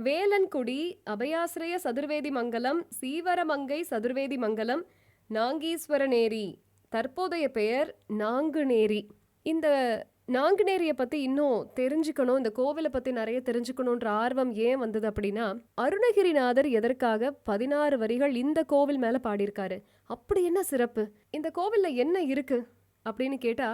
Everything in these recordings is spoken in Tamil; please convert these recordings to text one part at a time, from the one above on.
வேலன்குடி, அபயாசிரய சதுர்வேதி மங்கலம், சீவரமங்கை சதுர்வேதி மங்கலம், நாங்கீஸ்வரநேரி. தற்போதைய பெயர் நாங்குநேரி. இந்த நாங்குநேரியை பற்றி இன்னும் தெரிஞ்சுக்கணும், இந்த கோவிலை பற்றி நிறைய தெரிஞ்சுக்கணுன்ற ஆர்வம் ஏன் வந்தது அப்படின்னா, அருணகிரிநாதர் எதற்காக 16 வரிகள் இந்த கோவில் மேலே பாடியிருக்காரு. அப்படி என்ன சிறப்பு, இந்த கோவிலில் என்ன இருக்கு அப்படின்னு கேட்டா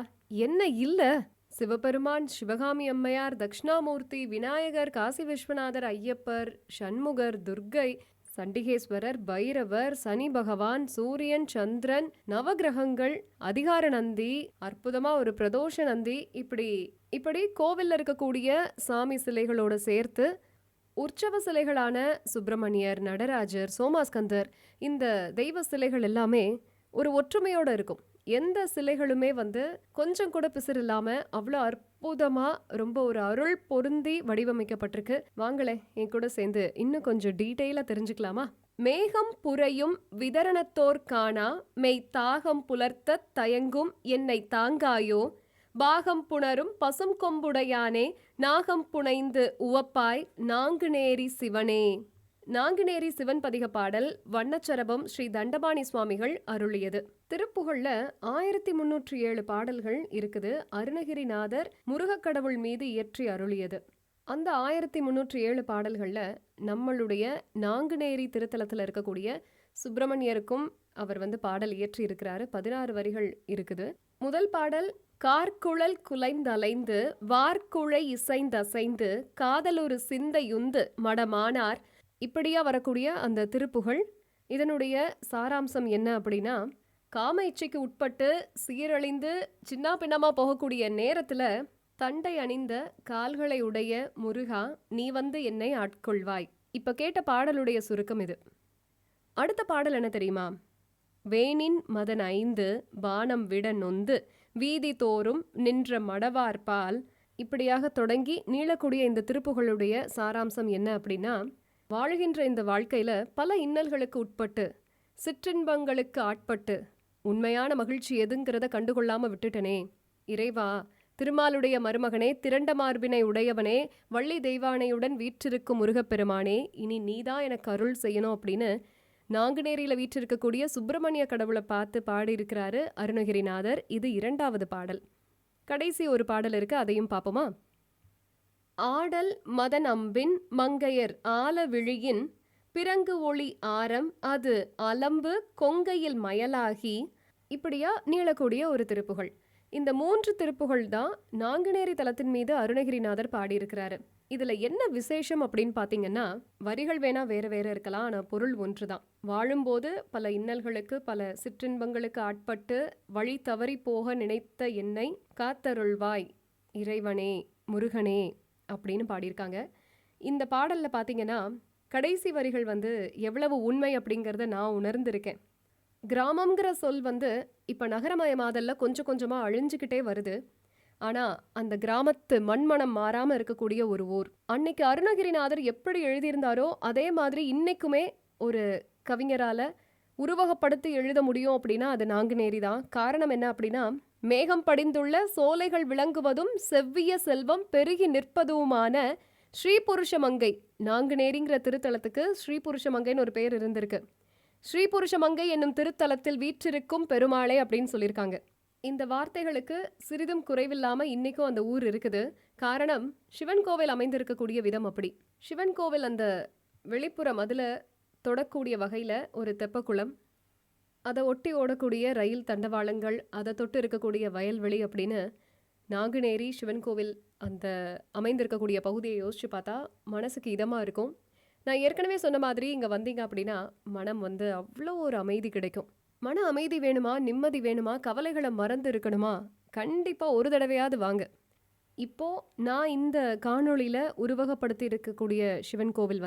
என்ன இல்லை. சிவபெருமான், சிவகாமி அம்மையார், தட்சிணாமூர்த்தி, விநாயகர், காசி விஸ்வநாதர், ஐயப்பர், சண்முகர், துர்க்கை, சண்டிகேஸ்வரர், பைரவர், சனி பகவான், சூரியன், சந்திரன், நவகிரகங்கள், அதிகார நந்தி, அற்புதமா ஒரு பிரதோஷ நந்தி, இப்படி கோவில்ல இருக்கக்கூடிய சாமி சிலைகளோட சேர்த்து உற்சவ சிலைகளான சுப்பிரமணியர், நடராஜர், சோமாஸ்கந்தர், இந்த தெய்வ சிலைகள் எல்லாமே ஒரு ஒற்றுமையோட இருக்கும். எந்த சிலைகளுமே கொஞ்சம் கூட பிசிறு இல்லாம அவ்வளோ அற்புதமா ரொம்ப ஒரு அருள் பொருந்தி வடிவமைக்கப்பட்டிருக்கு. வாங்களே என் கூட சேர்ந்து இன்னும் கொஞ்சம் டீட்டெயிலா தெரிஞ்சுக்கலாமா? மேகம் புரையும் விதரணத்தோர் காணா மெய் தாகம் புலர்த்த தயங்கும் என்னை தாங்காயோ பாகம் புணரும் பசும் கொம்புடையானே நாகம் புனைந்து உவப்பாய் நாங்குநேரி சிவனே. நாங்குநேரி சிவன் பதிக பாடல் வண்ணச்சரபம் ஸ்ரீ தண்டபாணி சுவாமிகள் அருளியது. திருப்புகழ்ல 1307 பாடல்கள் இருக்குது. அருணகிரிநாதர் முருகக்கடவுள் மீது இயற்றி அருளியது. அந்த 1307 பாடல்கள்ல நம்மளுடைய நாங்குநேரி திருத்தலத்தில் இருக்கக்கூடிய சுப்பிரமணியருக்கும் அவர் பாடல் இயற்றி இருக்கிறாரு. 16 வரிகள் இருக்குது. முதல் பாடல் கார்குழல் குலைந்தலைந்து வார்குழை இசைந்தசைந்து காதலொரு சிந்தையுந்து மடமானார். இப்படியா வரக்கூடிய அந்த திருப்புகழ். இதனுடைய சாராம்சம் என்ன அப்படின்னா, காம இச்சைக்கு உட்பட்டு சீரழிந்து சின்ன பின்னமா போகக்கூடிய நேரத்துல தண்டை அணிந்த கால்களை உடைய முருகா நீ என்னை ஆட்கொள்வாய். இப்ப கேட்ட பாடலுடைய சுருக்கம் இது. அடுத்த பாடல் என்ன தெரியுமா? வேணின் மதன் 5 பானம் விட நொந்து வீதி தோறும் நின்ற மடவார்பால். இப்படியாக தொடங்கி நீளக்கூடிய இந்த திருப்புகளுடைய சாராம்சம் என்ன அப்படின்னா, வாழ்கின்ற இந்த வாழ்க்கையில பல இன்னல்களுக்கு உட்பட்டு சிற்றின்பங்களுக்கு ஆட்பட்டு உண்மையான மகிழ்ச்சி எதுங்கிறத கண்டுகொள்ளாம விட்டுட்டனே இறைவா, திருமாலுடைய மருமகனே, திரண்ட மார்பினை உடையவனே, வள்ளி தெய்வானையுடன் வீற்றிருக்கும் முருகப்பெருமானே, இனி நீதான் எனக்கு அருள் செய்யணும் அப்படின்னு நாங்குநேரியில வீற்றிருக்கக்கூடிய சுப்பிரமணிய கடவுளை பார்த்து பாடியிருக்கிறாரு அருணகிரிநாதர். இது 2வது பாடல். கடைசி ஒரு பாடல் இருக்கு, அதையும் பார்ப்போமா? ஆடல் மதன் அம்பின் மங்கையர் ஆல விழியின் பிறங்கு ஒளி ஆரம் அது அலம்பு கொங்கையில் மயலாகி. இப்படியா நீளக்கூடிய ஒரு திருப்புகள். இந்த 3 திருப்புகள் தான் நாங்குநேரி தலத்தின் மீது அருணகிரிநாதர் பாடியிருக்கிறாரு. இதுல என்ன விசேஷம் அப்படின்னு பாத்தீங்கன்னா, வரிகள் வேணா வேற வேற இருக்கலாம், ஆனா பொருள் ஒன்றுதான். வாழும்போது பல இன்னல்களுக்கு பல சிற்றின்பங்களுக்கு ஆட்பட்டு வழி தவறி போக நினைத்த என்னை காத்தருள்வாய் இறைவனே முருகனே அப்படின்னு பாடியிருக்காங்க. இந்த பாடலில் பார்த்தீங்கன்னா கடைசி வரிகள் எவ்வளவு உண்மை அப்படிங்கிறத நான் உணர்ந்திருக்கேன். கிராமங்கிற சொல் இப்போ நகரமயமாதல்ல கொஞ்சம் கொஞ்சமாக அழிஞ்சுக்கிட்டே வருது. ஆனால் அந்த கிராமத்து மண்மனம் மாறாமல் இருக்கக்கூடிய ஒரு ஊர். அன்னைக்கு அருணகிரிநாதர் எப்படி எழுதியிருந்தாரோ அதே மாதிரி இன்னைக்குமே ஒரு கவிஞரால் உருவகப்படுத்தி எழுத முடியும் அப்படின்னா அது நாங்குநேரி தான். காரணம் என்ன அப்படின்னா, மேகம் படிந்துள்ள சோலைகள் விளங்குவதும் செவ்விய செல்வம் பெருகி நிற்பதுமான ஸ்ரீபுருஷமங்கை. நாங்குநேரிங்கிற திருத்தலத்துக்கு ஸ்ரீபுருஷமங்கைன்னு ஒரு பெயர் இருந்திருக்கு. ஸ்ரீபுருஷமங்கை என்னும் திருத்தலத்தில் வீற்றிருக்கும் பெருமாளே அப்படின்னு சொல்லியிருக்காங்க. இந்த வார்த்தைகளுக்கு சிறிதும் குறைவில்லாமல் இன்னைக்கும் அந்த ஊர் இருக்குது. காரணம், சிவன் கோவில் அமைந்திருக்கக்கூடிய விதம் அப்படி. சிவன் கோவில் அந்த வெளிப்புறம் அதில் தொடக்கூடிய வகையில் ஒரு தெப்பக்குளம், அதை ஒட்டி ஓடக்கூடிய ரயில் தண்டவாளங்கள், அதை தொட்டு இருக்கக்கூடிய வயல்வெளி அப்படின்னு நாங்குநேரி சிவன் கோவில் அந்த அமைந்திருக்கக்கூடிய பகுதியை யோசிச்சு பார்த்தா மனசுக்கு இதமாக இருக்கும். நான் ஏற்கனவே சொன்ன மாதிரி இங்கே வந்தீங்க அப்படின்னா மனம் அவ்வளோ ஒரு அமைதி கிடைக்கும். மன அமைதி வேணுமா, நிம்மதி வேணுமா, கவலைகளை மறந்து இருக்கணுமா, கண்டிப்பாக ஒரு தடவையாவது வாங்க. இப்போது நான் இந்த காணொளியில் உருவகப்படுத்தி இருக்கக்கூடிய சிவன் கோவில்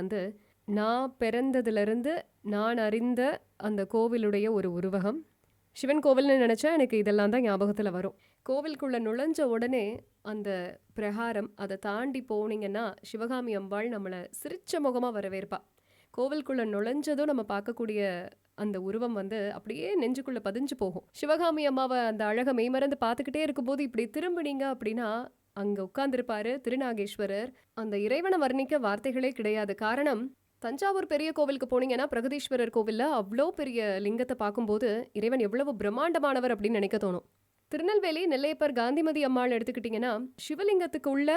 நான் பிறந்ததுலேருந்து நான் அறிந்த அந்த கோவிலுடைய ஒரு உருவகம். சிவன் கோவில்னு நினச்சா எனக்கு இதெல்லாம் தான் ஞாபகத்தில் வரும். கோவிலுக்குள்ளே நுழைஞ்ச உடனே அந்த பிரகாரம், அதை தாண்டி போனீங்கன்னா சிவகாமி அம்பாள் நம்மளை சிரிச்ச முகமாக வரவேற்பா. கோவிலுக்குள்ளே நுழைஞ்சதும் நம்ம பார்க்கக்கூடிய அந்த உருவம் அப்படியே நெஞ்சுக்குள்ளே பதிஞ்சு போகும். சிவகாமி அம்மாவை அந்த அழகை மெய்மறந்து பார்த்துக்கிட்டே இருக்கும்போது இப்படி திரும்பினீங்க அப்படின்னா அங்க உட்கார்ந்திருப்பாரு திருநாகேஸ்வரர். அந்த இறைவனை வர்ணிக்க வார்த்தைகளே கிடையாது. காரணம், தஞ்சாவூர் பெரிய கோவிலுக்கு போனீங்கன்னா பிரகதீஸ்வரர் கோவில்ல அவ்வளோ பெரிய லிங்கத்தை பார்க்கும்போது இறைவன் எவ்வளவு பிரம்மாண்டமானவர் அப்படின்னு நினைக்க தோணும். திருநெல்வேலி நெல்லையப்பர் காந்திமதி அம்மாள் எடுத்துக்கிட்டிங்கன்னா சிவலிங்கத்துக்கு உள்ள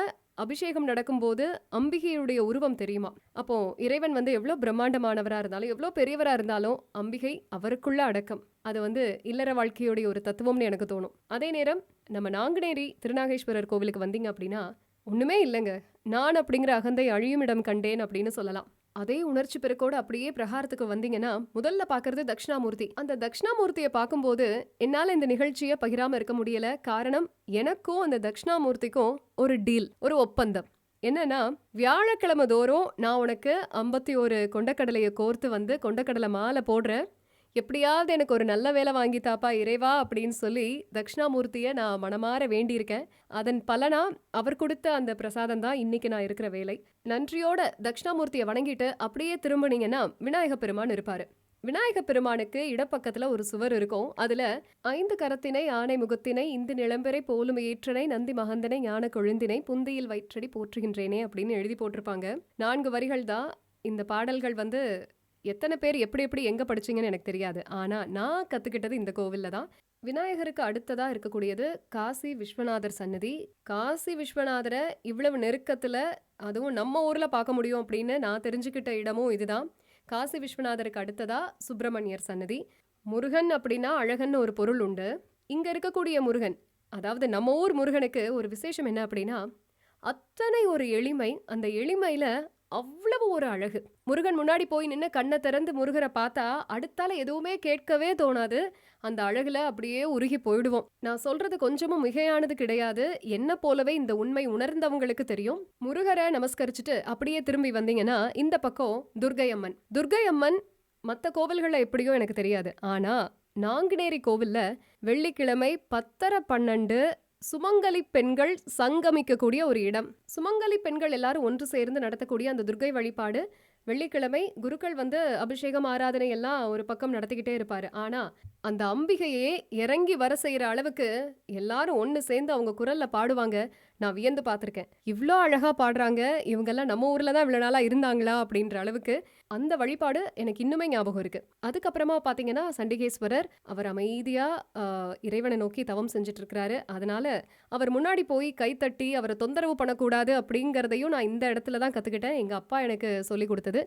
அபிஷேகம் நடக்கும்போது அம்பிகையுடைய உருவம் தெரியுமா. அப்போ இறைவன் வந்து எவ்வளோ பிரம்மாண்டமானவராக இருந்தாலும் எவ்வளோ பெரியவராக இருந்தாலும் அம்பிகை அவருக்குள்ள அடக்கம். அது வந்து இல்லற வாழ்க்கையுடைய ஒரு தத்துவம்னு எனக்கு தோணும். அதே நேரம் நம்ம நாங்குநேரி திருநாகேஸ்வரர் கோவிலுக்கு வந்தீங்க அப்படின்னா ஒன்றுமே இல்லைங்க, நான் அப்படிங்கிற அகந்தை அழியும் இடம் கண்டேன் அப்படின்னு சொல்லலாம். அதே உணர்ச்சி பெருக்கோடு அப்படியே பிரகாரத்துக்கு வந்தீங்கன்னா முதல்ல பார்க்கறது தட்சிணாமூர்த்தி. அந்த தட்சிணாமூர்த்தியை பார்க்கும்போது என்னால் இந்த நிகழ்ச்சியை பகிராம இருக்க முடியல. காரணம், எனக்கும் அந்த தட்சிணாமூர்த்திக்கும் ஒரு டீல், ஒரு ஒப்பந்தம். என்னன்னா, வியாழக்கிழமை தோறும் நான் உனக்கு 51 கொண்டக்கடலையை கோர்த்து வந்து கொண்டக்கடலை மாலை போடுறேன், எப்படியாவது எனக்கு ஒரு நல்ல வேலை வாங்கி தாப்பா இறைவா அப்படின்னு சொல்லி தட்சிணாமூர்த்தியை நான் மனமாற வேண்டியிருக்கேன். அதன் பலனா அவர் கொடுத்த அந்த பிரசாதம் தான் இன்னைக்கு நான் இருக்கிற வேலை. நன்றியோட தட்சிணாமூர்த்தியை வணங்கிட்டு அப்படியே திரும்பினீங்கன்னா விநாயக பெருமான் இருப்பாரு. விநாயக பெருமானுக்கு இடப்பக்கத்துல ஒரு சுவர் இருக்கும். அதுல 5 கரத்தினை ஆனை முகத்தினை இந்து நிலம்பெறை போலும் ஏற்றனை நந்தி மகந்தனை ஞான கொழுந்தினை புந்தியில் வயிற்றடி போற்றுகின்றேனே அப்படின்னு எழுதி போட்டிருப்பாங்க. 4 வரிகள் தான். இந்த பாடல்கள் வந்து எத்தனை பேர் எப்படி எப்படி எங்க படிச்சீங்கன்னு எனக்கு தெரியாது. ஆனா நான் கத்துக்கிட்டது இந்த கோவில்ல தான். விநாயகருக்கு அடுத்ததா இருக்கக்கூடியது காசி விஸ்வநாதர் சன்னதி. காசி விஸ்வநாதரை இவ்வளவு நெருக்கத்துல அதுவும் நம்ம ஊர்ல பார்க்க முடியும் அப்படின்னு நான் தெரிஞ்சுக்கிட்ட இடமும் இதுதான். காசி விஸ்வநாதருக்கு அடுத்ததா சுப்பிரமணியர் சன்னதி. முருகன் அப்படின்னா அழகன்னு ஒரு பொருள் உண்டு. இங்க இருக்கக்கூடிய முருகன், அதாவது நம்ம ஊர் முருகனுக்கு ஒரு விசேஷம் என்ன அப்படின்னா அத்தனை ஒரு எளிமை. அந்த எளிமையில அவ்வளவு ஒரு அழகு. முருகன் முன்னாடி போய் நின்று கண்ணை திறந்து முருகரை பார்த்தா அடுத்தால எதுவுமே கேட்கவே தோணாது. அந்த அழகுல அப்படியே உருகி போயிடுவோம். நான் சொல்றது கொஞ்சமும் மிகையானது கிடையாது. என்ன போலவே இந்த உண்மை உணர்ந்தவங்களுக்கு தெரியும். முருகரை நமஸ்கரிச்சுட்டு அப்படியே திரும்பி வந்தீங்கன்னா இந்த பக்கம் துர்க்கை அம்மன். துர்க்கை அம்மன் மற்ற கோவில்கள்ல எப்படியோ எனக்கு தெரியாது. ஆனா நாங்குநேரி கோவில்ல வெள்ளிக்கிழமை 10:30 சுமங்கலி பெண்கள் சங்கமிக்கக்கூடிய ஒரு இடம். சுமங்கலி பெண்கள் எல்லாரும் ஒன்று சேர்ந்து நடத்தக்கூடிய அந்த துர்க்கை வழிபாடு வெள்ளிக்கிழமை குருக்கள் வந்து அபிஷேகம் ஆராதனை எல்லாம் ஒரு பக்கம் நடத்திக்கிட்டே இருப்பாரு. ஆனா அந்த அம்பிகையே இறங்கி வர செய்யற அளவுக்கு எல்லாரும் ஒன்று சேர்ந்து அவங்க குரல்ல பாடுவாங்க. நான் வியந்து பார்த்துருக்கேன். இவ்வளோ அழகா பாடுறாங்க, இவங்கெல்லாம் நம்ம ஊர்ல தான் இவ்வளோ நாளா இருந்தாங்களா அப்படின்ற அளவுக்கு அந்த வழிபாடு எனக்கு இன்னுமே ஞாபகம் இருக்கு. அதுக்கப்புறமா பார்த்தீங்கன்னா சண்டிகேஸ்வரர், அவர் அமைதியா இறைவனை நோக்கி தவம் செஞ்சுட்டு இருக்கிறாரு. அதனால அவர் முன்னாடி போய் கைத்தட்டி அவரை தொந்தரவு பண்ணக்கூடாது அப்படிங்கிறதையும் நான் இந்த இடத்துல தான் கற்றுக்கிட்டேன். எங்கள் அப்பா எனக்கு சொல்லி கொடுத்தது.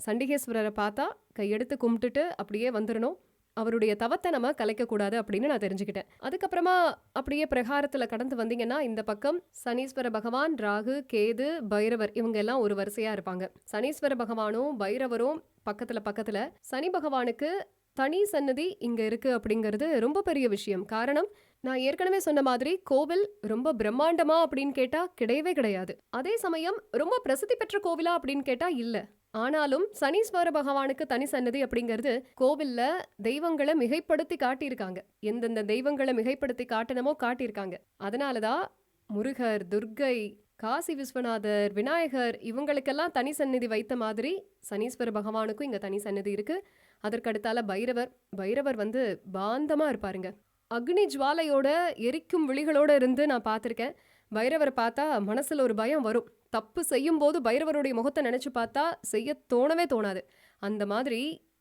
சண்டிகேஸ்வரரை பார்த்தா கையெடுத்து கும்பிட்டுட்டு அப்படியே வந்துடணும், அவருடைய தவத்தை நம்ம கலைக்கக்கூடாது அப்படின்னு நான் தெரிஞ்சுக்கிட்டேன். அதுக்கப்புறமா அப்படியே பிரகாரத்தில் கடந்து வந்தீங்கன்னா இந்த பக்கம் சனீஸ்வர பகவான், ராகு, கேது, பைரவர் இவங்க எல்லாம் ஒரு வரிசையாக இருப்பாங்க. சனீஸ்வர பகவானும் பைரவரும் பக்கத்தில். சனி பகவானுக்கு தனி சன்னதி இங்க இருக்கு அப்படிங்கிறது ரொம்ப பெரிய விஷயம். காரணம், நான் ஏற்கனவே சொன்ன மாதிரி கோவில் ரொம்ப பிரம்மாண்டமா அப்படின்னு கேட்டா கிடையவே கிடையாது. அதே சமயம் ரொம்ப பிரசித்தி பெற்ற கோவிலா அப்படின்னு கேட்டா இல்ல. ஆனாலும் சனீஸ்வர பகவானுக்கு தனி சன்னதி அப்படிங்கிறது கோவில்ல தெய்வங்களை மிகைப்படுத்தி காட்டியிருக்காங்க. எந்தெந்த தெய்வங்களை மிகைப்படுத்தி காட்டணுமோ காட்டியிருக்காங்க. அதனாலதான் முருகர், துர்க்கை, காசி விஸ்வநாதர், விநாயகர் இவங்களுக்கெல்லாம் தனி சந்நிதி வைத்த மாதிரி சனீஸ்வர பகவானுக்கும் இங்க தனி சந்நிதி இருக்கு. அதற்கடுத்தால பைரவர் வந்து பாந்தமா இருப்பாருங்க. அக்னி ஜுவாலையோட எரிக்கும் விழிகளோட இருந்து நான் பார்த்துருக்கேன். பைரவரை பார்த்தா மனசுல ஒரு பயம் வரும். தப்பு செய்யும் போது பைரவருடைய முகத்தை நினைச்சு பார்த்தா செய்ய தோணவே தோணாது. அந்த மாதிரி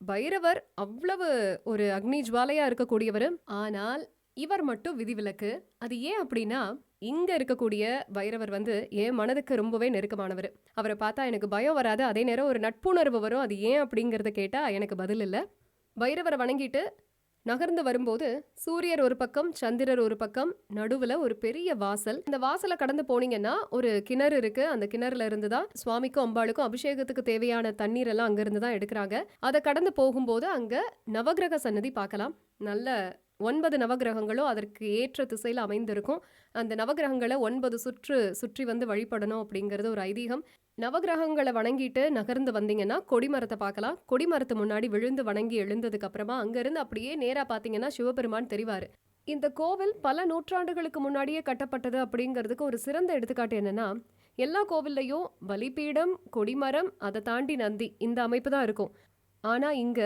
பைரவர் அவ்வளவு ஒரு அக்னி ஜுவாலையா இருக்கக்கூடியவர். ஆனால் இவர் மட்டும் விதிவிலக்கு. அது ஏன் அப்படின்னா, இங்க இருக்கக்கூடிய பைரவர் வந்து என் மனதுக்கு ரொம்பவே நெருக்கமானவர். அவரை பார்த்தா எனக்கு பயம் வராது, அதே நேரம் ஒரு நட்புணர்வு வரும். அது ஏன் அப்படிங்கறத கேட்டா எனக்கு பதில் இல்லை. பைரவரை வணங்கிட்டு நகர்ந்து வரும்போது சூரியர் ஒரு பக்கம், சந்திரர் ஒரு பக்கம், நடுவுல ஒரு பெரிய வாசல். இந்த வாசலை கடந்து போனீங்கன்னா ஒரு கிணறு இருக்கு. அந்த கிணறுல இருந்து தான் சுவாமிக்கும் அம்பாளுக்கும் அபிஷேகத்துக்கு தேவையான தண்ணீர் எல்லாம் அங்க இருந்து தான் எடுக்கிறாங்க. அதை கடந்து போகும்போது அங்க நவகிரக சன்னதி பார்க்கலாம். நல்ல 9 நவகிரகங்களும் அதற்கு ஏற்ற திசையில் அமைந்திருக்கும். அந்த நவகிரகங்களை 9 சுற்றி வந்து வழிபடணும் அப்படிங்கிறது ஒரு ஐதீகம். நவகிரகங்களை வணங்கிட்டு நகர்ந்து வந்தீங்கன்னா கொடிமரத்தை பார்க்கலாம். கொடிமரத்து முன்னாடி விழுந்து வணங்கி எழுந்ததுக்கு அப்புறமா அங்கிருந்து அப்படியே நேரா பார்த்தீங்கன்னா சிவபெருமான் தெரிவாரு. இந்த கோவில் பல நூற்றாண்டுகளுக்கு முன்னாடியே கட்டப்பட்டது அப்படிங்கிறதுக்கு ஒரு சிறந்த எடுத்துக்காட்டு என்னன்னா, எல்லா கோவில்லையும் பலிபீடம், கொடிமரம், அதை தாண்டி நந்தி, இந்த அமைப்பு தான் இருக்கும். ஆனா இங்க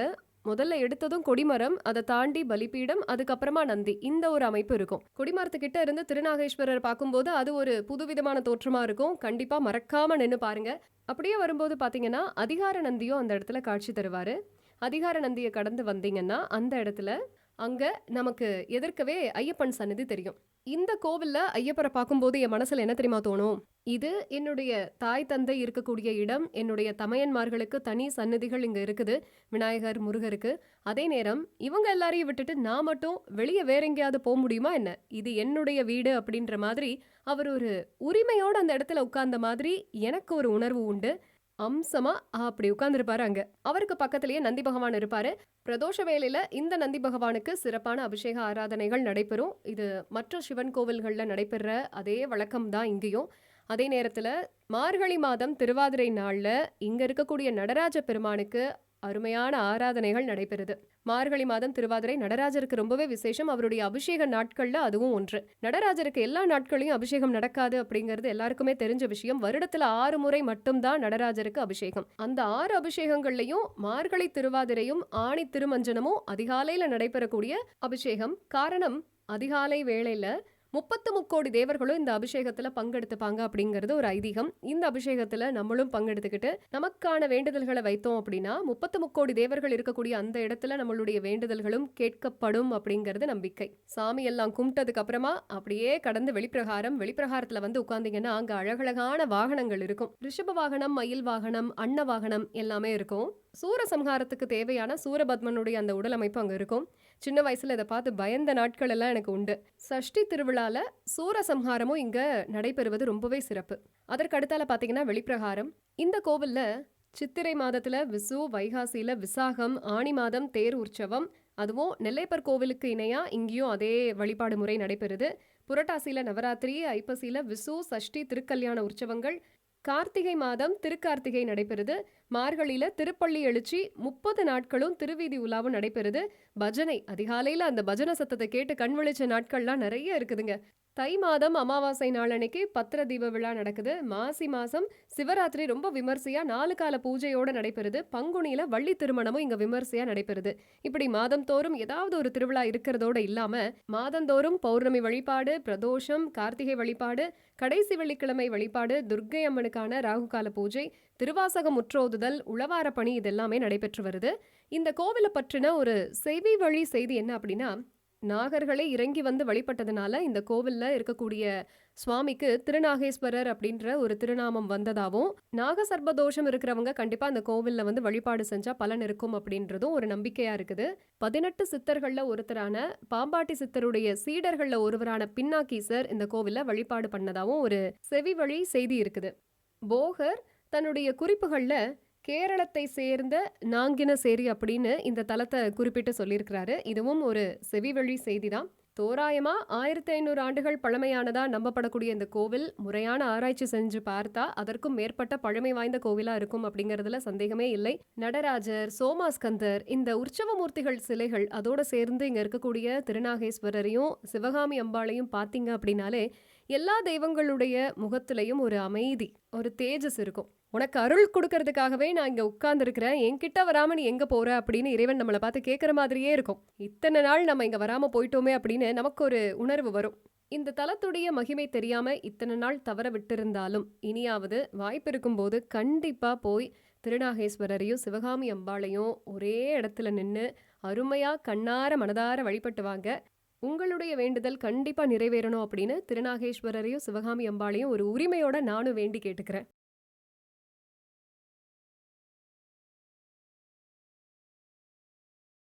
முதல்ல எடுத்ததும் கொடிமரம், அதை தாண்டி பலிபீடம், அதுக்கப்புறமா நந்தி. இந்த ஒரு அமைப்பு இருக்கும். கொடிமரத்துக்கிட்ட இருந்து திருநாகேஸ்வரர் பார்க்கும்போது அது ஒரு புதுவிதமான தோற்றமா இருக்கும். கண்டிப்பா மறக்காம நின்னு பாருங்க. அப்படியே வரும்போது பார்த்தீங்கன்னா, அதிகார நந்தியும் அந்த இடத்துல காட்சி தருவாரு. அதிகார நந்திய கடந்து வந்தீங்கன்னா, அந்த இடத்துல அங்க நமக்கு எதிர்க்கவே ஐயப்பன் சன்னதி தெரியும். இந்த கோவில்ல ஐயப்பரை பார்க்கும்போது என் மனசுல என்ன தெரியுமா தோணும்? இது என்னுடைய தாய் தந்தை இருக்கக்கூடிய இடம். என்னுடைய தமையன்மார்களுக்கு தனி சன்னதிகள் இங்க இருக்குது. விநாயகர், முருகருக்கு. அதே நேரம் இவங்க எல்லாரையும் விட்டுட்டு நான் மட்டும் வெளிய வேற எங்கேயாவது போ முடியுமா என்ன? இது என்னுடைய வீடு அப்படின்ற மாதிரி அவர் ஒரு உரிமையோட அந்த இடத்துல உட்கார்ந்த மாதிரி எனக்கு ஒரு உணர்வு உண்டு. அம்சமா அப்படி உட்கார்ந்திருப்பாரு அங்க. அவருக்கு பக்கத்திலேயே நந்தி பகவான் இருப்பாரு. பிரதோஷ வேளையில இந்த நந்தி பகவானுக்கு சிறப்பான அபிஷேக ஆராதனைகள் நடைபெறும். இது மற்ற சிவன் கோவில்கள்ல நடைபெற அதே வழக்கம் தான் இங்கேயும். அதே நேரத்துல மார்கழி மாதம் திருவாதிரை நாள்ல இங்க இருக்கக்கூடிய நடராஜ பெருமானுக்கு அருமையான ஆராதனைகள் நடைபெறுது. மார்கழி மாதம் திருவாதிரை நடராஜருக்கு ரொம்பவே விசேஷம். அவருடைய அபிஷேக நாட்கள்ல அதுவும் ஒன்று. நடராஜருக்கு எல்லா நாட்களையும் அபிஷேகம் நடக்காது அப்படிங்கிறது எல்லாருக்குமே தெரிஞ்ச விஷயம். வருடத்துல 6 முறை மட்டும்தான் நடராஜருக்கு அபிஷேகம். அந்த 6 அபிஷேகங்கள்லயும் மார்கழி திருவாதிரையும் ஆணி திருமஞ்சனமும் அதிகாலையில நடைபெறக்கூடிய அபிஷேகம். காரணம், அதிகாலை வேளையில 33 தேவர்களும் இந்த அபிஷேகத்துல பங்கெடுத்துப்பாங்க அப்படிங்கிறது ஒரு ஐதீகம். இந்த அபிஷேகத்துல நம்மளும் பங்கெடுத்துக்கிட்டு நமக்கான வேண்டுதல்களை வைத்தோம் அப்படின்னா 33 தேவர்கள் இருக்கக்கூடிய அந்த இடத்துல நம்மளுடைய வேண்டுதல்களும் கேட்கப்படும் அப்படிங்கிறது நம்பிக்கை. சாமி எல்லாம் கும்பிட்டதுக்கு அப்புறமா அப்படியே கடந்து வெளிப்பிரகாரத்துல வந்து உட்கார்ந்தீங்கன்னா அங்க அழகழகான வாகனங்கள் இருக்கும். ரிஷப வாகனம், மயில் வாகனம், அன்ன வாகனம் எல்லாமே இருக்கும். சூரசம்ஹாரத்துக்கு தேவையான சூரபத்மனுடைய அந்த உடல் அமைப்பு அங்க இருக்கும். சின்ன வயசுல இதை பார்த்து பயந்த நாட்கள் எல்லாம் எனக்கு உண்டு. சஷ்டி திருவிழால சூரசம்ஹாரமும் இங்க நடைபெறுவது ரொம்பவே சிறப்பு. அதற்கு அடுத்தால பாத்தீங்கன்னா வெளிப்பிரகாரம். இந்த கோவில்ல சித்திரை மாதத்துல விசு, வைகாசியில விசாகம், ஆணி மாதம் தேர் உற்சவம், அதுவும் நெல்லையப்பர் கோவிலுக்கு இணையா இங்கேயும் அதே வழிபாடு முறை நடைபெறுது. புரட்டாசியில நவராத்திரி, ஐப்பசியில விசு, சஷ்டி திருக்கல்யாண உற்சவங்கள், கார்த்திகை மாதம் திருக்கார்த்திகை நடைபெறுது. மார்கழியில திருப்பள்ளி எழுச்சி 30 நாட்களும் திருவீதி உலாவும் நடைபெறுது. பஜனை அதிகாலையில அந்த பஜனை சத்தத்தை கேட்டு கண் விழிச்ச நாட்கள்லாம் நிறைய இருக்குதுங்க. தை மாதம் அமாவாசை நாள் அன்னைக்கு பத்திர தீப விழா நடக்குது. மாசி மாசம் சிவராத்திரி ரொம்ப விமர்சையா 4 கால பூஜையோட நடைபெறுது. பங்குனியில வள்ளி திருமணமும் இங்க விமர்சையா நடைபெறுது. இப்படி மாதந்தோறும் ஏதாவது ஒரு திருவிழா இருக்கிறதோட இல்லாம மாதந்தோறும் பௌர்ணமி வழிபாடு, பிரதோஷம், கார்த்திகை வழிபாடு, கடைசி வெள்ளிக்கிழமை வழிபாடு, துர்க்கை அம்மனுக்கான ராகுகால பூஜை, திருவாசகம் முற்றோதுதல், உழவார பணி இதெல்லாமே நடைபெற்று வருது. இந்த கோவிலை பற்றின ஒரு செவி வழி செய்தி என்ன அப்படின்னா, நாகர்களே இறங்கி வந்து வழிபட்டதுனால இந்த கோவில்ல இருக்கக்கூடிய சுவாமிக்கு திருநாகேஸ்வரர் அப்படின்ற ஒரு திருநாமம் வந்ததாகவும், நாகசர்பதோஷம் இருக்கிறவங்க கண்டிப்பா அந்த கோவில்ல வந்து வழிபாடு செஞ்சா பலன் இருக்கும் அப்படின்றதும் ஒரு நம்பிக்கையா இருக்குது. 18 சித்தர்கள்ல ஒருத்தரான பாம்பாட்டி சித்தருடைய சீடர்கள்ல ஒருவரான பின்னாக்கீசர் இந்த கோவில்ல வழிபாடு பண்ணதாவும் ஒரு செவி வழி செய்தி இருக்குது. போகர் தன்னுடைய குறிப்புகள்ல கேரளத்தை சேர்ந்த நாங்கினசேரி அப்படின்னு இந்த தலத்தை குறிப்பிட்டு சொல்லியிருக்கிறாரு. இதுவும் ஒரு செவிவழி செய்திதான். தோராயமா 1500 ஆண்டுகள் பழமையானதா நம்பப்படக்கூடிய இந்த கோவில் முறையான ஆராய்ச்சி செஞ்சு பார்த்தா அதற்கும் மேற்பட்ட பழமை வாய்ந்த கோவிலா இருக்கும் அப்படிங்கறதுல சந்தேகமே இல்லை. நடராஜர், சோமாஸ்கந்தர், இந்த உற்சவ மூர்த்திகள் சிலைகள் அதோட சேர்ந்து இங்க இருக்கக்கூடிய திருநாகேஸ்வரரையும் சிவகாமி அம்பாளையும் பார்த்தீங்க அப்படின்னாலே எல்லா தெய்வங்களுடைய முகத்திலையும் ஒரு அமைதி, ஒரு தேஜஸ் இருக்கும். உனக்கு அருள் கொடுக்கறதுக்காகவே நான் இங்க உட்கார்ந்துருக்கிறேன், என்கிட்ட வராம நீ எங்க போற அப்படின்னு இறைவன் நம்மளை பார்த்து கேட்குற மாதிரியே இருக்கும். இத்தனை நாள் நம்ம இங்க வராம போயிட்டோமே அப்படின்னு நமக்கு ஒரு உணர்வு வரும். இந்த தலத்துடைய மகிமை தெரியாம இத்தனை நாள் தவற விட்டிருந்தாலும் இனியாவது வாய்ப்பு இருக்கும்போது கண்டிப்பா போய் திருநாகேஸ்வரரையும் சிவகாமி அம்பாளையும் ஒரே இடத்துல நின்று அருமையா கண்ணார மனதார வழிபட்டு வாங்க. உங்களுடைய வேண்டுதல் கண்டிப்பா நிறைவேறணும் அப்படின்னு திருநாகேஸ்வரரையும் சிவகாமி அம்பாளையும் ஒரு உரிமையோட நானும் வேண்டி கேட்டுக்கிறேன்.